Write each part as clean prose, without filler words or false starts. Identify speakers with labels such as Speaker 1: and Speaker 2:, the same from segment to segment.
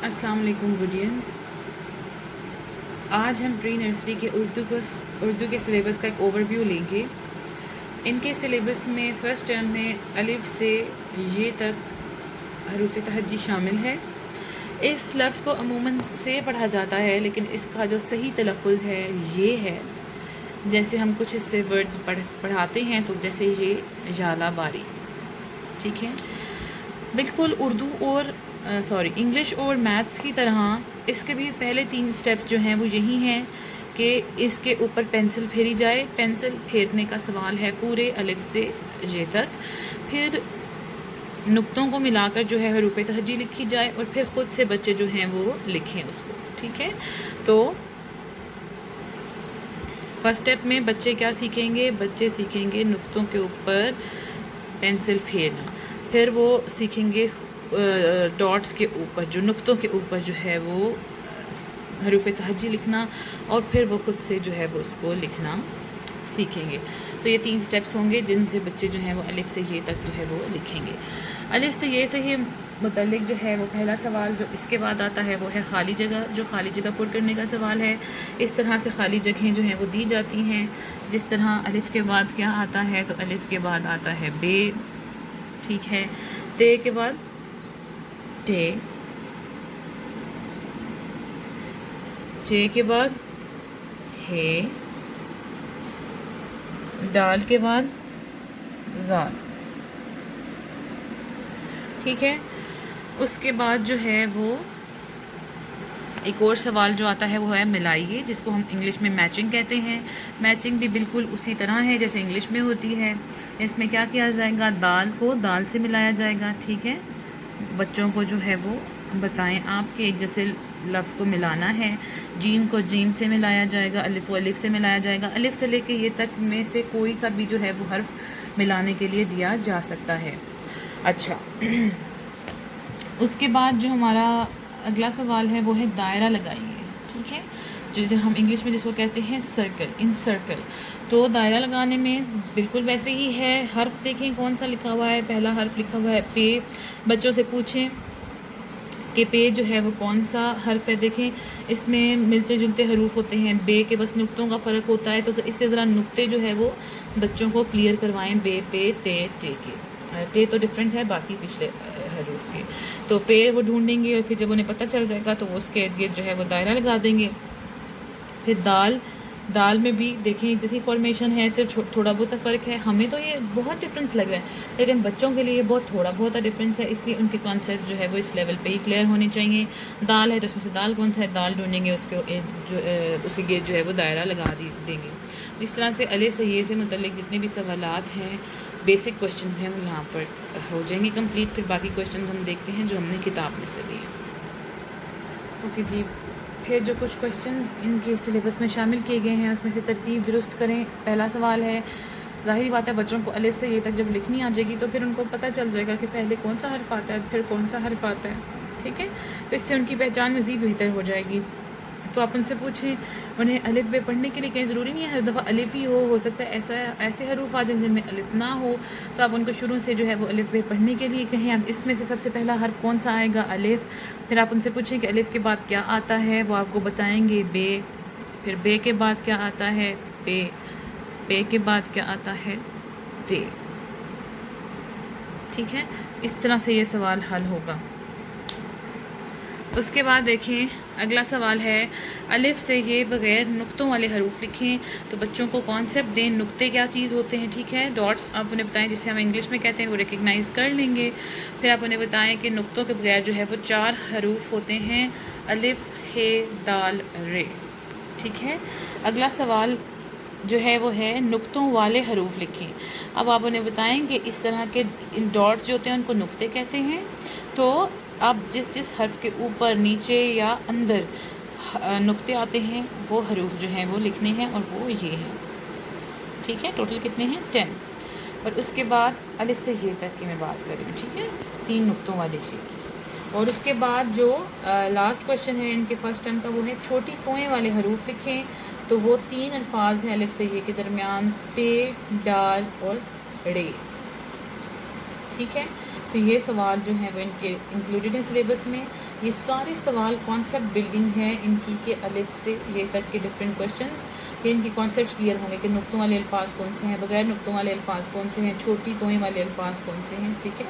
Speaker 1: السلام علیکم ویڈینس. آج ہم پری نرسری کے اردو کے سلیبس کا ایک اوور ویو لیں گے. ان کے سلیبس میں فرسٹ ٹرم میں الف سے یہ تک حروف تہجی شامل ہے. اس لفظ کو عموماً سے پڑھا جاتا ہے، لیکن اس کا جو صحیح تلفظ ہے یہ ہے. جیسے ہم کچھ اس سے ورڈز پڑھاتے ہیں تو جیسے یہ ژالہ باری، ٹھیک ہے. بالکل اردو اور انگلش اور میتھس کی طرح اس کے بھی پہلے 3 سٹیپس جو ہیں وہ یہی ہیں کہ اس کے اوپر پینسل پھیری جائے. پینسل پھیرنے کا سوال ہے پورے الف سے یہ تک. پھر نقطوں کو ملا کر جو ہے حروف تہجی لکھی جائے اور پھر خود سے بچے جو ہیں وہ لکھیں اس کو، ٹھیک ہے. تو فرسٹ سٹیپ میں بچے کیا سیکھیں گے؟ بچے سیکھیں گے نقطوں کے اوپر پینسل پھیرنا. پھر وہ سیکھیں گے ڈاٹس کے اوپر، جو نقطوں کے اوپر جو ہے وہ حروف تہجی لکھنا، اور پھر وہ خود سے جو ہے وہ اس کو لکھنا سیکھیں گے. تو یہ 3 سٹیپس ہوں گے جن سے بچے جو ہیں وہ الف سے یہ تک جو ہے وہ لکھیں گے. الف سے یہ سے ہی متعلق جو ہے وہ پہلا سوال جو اس کے بعد آتا ہے وہ ہے خالی جگہ، جو خالی جگہ پر کرنے کا سوال ہے. اس طرح سے خالی جگہیں جو ہیں وہ دی جاتی ہیں، جس طرح الف کے بعد کیا آتا ہے؟ تو الف کے بعد آتا ہے بے، ٹھیک ہے. تے کے بعد ٹے، چے کے بعد ہے، ڈال کے بعد زال، ٹھیک ہے. اس کے بعد جو ہے وہ ایک اور سوال جو آتا ہے وہ ہے ملائیے، جس کو ہم انگلش میں میچنگ کہتے ہیں. میچنگ بھی بالکل اسی طرح ہے جیسے انگلش میں ہوتی ہے. اس میں کیا کیا جائے گا؟ دال کو دال سے ملایا جائے گا، ٹھیک ہے. بچوں کو جو ہے وہ بتائیں آپ کے ایک جیسے لفظ کو ملانا ہے. جیم کو جیم سے ملایا جائے گا، الف کو الف سے ملایا جائے گا. الف سے لے کے یہ تک میں سے کوئی سا بھی جو ہے وہ حرف ملانے کے لیے دیا جا سکتا ہے. اچھا، اس کے بعد جو ہمارا اگلا سوال ہے وہ ہے دائرہ لگائیے، ٹھیک ہے. جو ہم انگلش میں جس کو کہتے ہیں سرکل، ان سرکل. تو دائرہ لگانے میں بالکل ویسے ہی ہے. حرف دیکھیں کون سا لکھا ہوا ہے. پہلا حرف لکھا ہوا ہے پے. بچوں سے پوچھیں کہ پے جو ہے وہ کون سا حرف ہے. دیکھیں اس میں ملتے جلتے حروف ہوتے ہیں، بے کے بس نقطوں کا فرق ہوتا ہے. تو اس لیے ذرا نقطے جو ہے وہ بچوں کو کلیئر کروائیں. بے، پے، تے، ٹے کے. ٹے تو ڈفرینٹ ہے باقی پچھلے حروف کے. تو پے وہ ڈھونڈیں گے اور پھر جب انہیں پتہ چل جائے گا تو وہ اس کے ارد گرد جو ہے وہ دائرہ لگا دیں گے. پھر دال، دال میں بھی دیکھیں جیسی فارمیشن ہے، صرف تھوڑا بہت فرق ہے. ہمیں تو یہ بہت ڈفرینس لگ رہا ہے، لیکن بچوں کے لیے یہ تھوڑا بہت ڈفرینس ہے. اس لیے ان کے کانسیپٹ جو ہے وہ اس لیول پہ ہی کلیئر ہونے چاہیے. دال ہے تو اس میں سے دال کون سا ہے، دال ڈھونڈیں گے، اس کو اسی کے جو ہے وہ دائرہ لگا دیں گے. اس طرح سے الف سے یہ سے متعلق جتنے بھی سوالات ہیں، بیسک کوشچنز ہیں، وہ یہاں پر ہو جائیں گے کمپلیٹ. پھر باقی کوشچنز ہم دیکھتے ہیں جو ہم نے کتاب میں سے لیے. اوکے جی. پھر جو کچھ کوشچنز ان کے سلیبس میں شامل کیے گئے ہیں اس میں سے ترتیب درست کریں. پہلا سوال ہے، ظاہری بات ہے بچوں کو الف سے یہ تک جب لکھنی آ جائے گی تو پھر ان کو پتہ چل جائے گا کہ پہلے کون سا حرف آتا ہے پھر کون سا حرف آتا ہے، ٹھیک ہے. تو اس سے ان کی پہچان مزید بہتر ہو جائے گی. تو آپ ان سے پوچھیں انہیں الف بے پڑھنے کے لیے کہیں ضروری نہیں ہے ہر دفعہ الف ہی ہو سکتا ہے ایسے حروف آ جائیں جن میں الف نہ ہو. تو آپ ان کو شروع سے جو ہے وہ الف بے پڑھنے کے لیے کہیں. اب اس میں سے سب سے پہلا حرف کون سا آئے گا؟ الف. پھر آپ ان سے پوچھیں کہ الف کے بعد کیا آتا ہے، وہ آپ کو بتائیں گے بے. پھر بے کے بعد کیا آتا ہے؟ پے. پے کے بعد کیا آتا ہے؟ تے، ٹھیک ہے. اس طرح سے یہ سوال حل ہوگا. اس کے بعد دیکھیں اگلا سوال ہے الف سے یہ بغیر نقطوں والے حروف لکھیں. تو بچوں کو کانسیپٹ دیں نقطے کیا چیز ہوتے ہیں، ٹھیک ہے. ڈاٹس آپ انہیں بتائیں جسے ہم انگلش میں کہتے ہیں، وہ ریکگنائز کر لیں گے. پھر آپ انہیں بتائیں کہ نقطوں کے بغیر جو ہے وہ 4 حروف ہوتے ہیں، الف، ہے، دال، رے، ٹھیک ہے. اگلا سوال جو ہے وہ ہے نقطوں والے حروف لکھیں. اب آپ انہیں بتائیں کہ اس طرح کے ان ڈاٹس جو ہوتے ہیں ان کو نقطے کہتے ہیں. تو اب جس حرف کے اوپر، نیچے یا اندر نقطے آتے ہیں وہ حروف جو ہیں وہ لکھنے ہیں، اور وہ یہ ہیں، ٹھیک ہے. ٹوٹل کتنے ہیں؟ 10. اور اس کے بعد الف سے یہ تک کی میں بات کر رہی ہوں، ٹھیک ہے، 3 نقطوں والے شے کی. اور اس کے بعد جو لاسٹ کویشچن ہے ان کے فرسٹ ٹرم کا وہ ہے چھوٹی توئیں والے حروف لکھیں. تو وہ 3 الفاظ ہیں الف سے یہ کے درمیان، پے، ڈال اور رے، ٹھیک ہے. تو یہ سوال جو ہیں وہ ان کے انکلوڈیڈ ہیں سلیبس میں. یہ سارے سوال کانسیپٹ بلڈنگ ہے ان کی کہ الف سے یہ تک کے ڈفرینٹ کویشچنس، یہ ان کی کانسیپٹس کلیئر ہوں گے کہ نقطوں والے الفاظ کون سے ہیں، بغیر نقطوں والے الفاظ کون سے ہیں، چھوٹی توئیں والے الفاظ کون سے ہیں. ٹھیک ہے،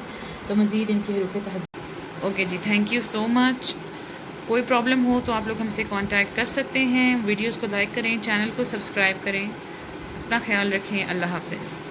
Speaker 1: تو مزید ان کے حروف تہجد. اوکے جی، تھینک یو سو مچ. کوئی پرابلم ہو تو آپ لوگ ہم سے کانٹیکٹ کر سکتے ہیں. ویڈیوز کو لائک کریں، چینل کو سبسکرائب کریں. اپنا خیال رکھیں. اللہ حافظ.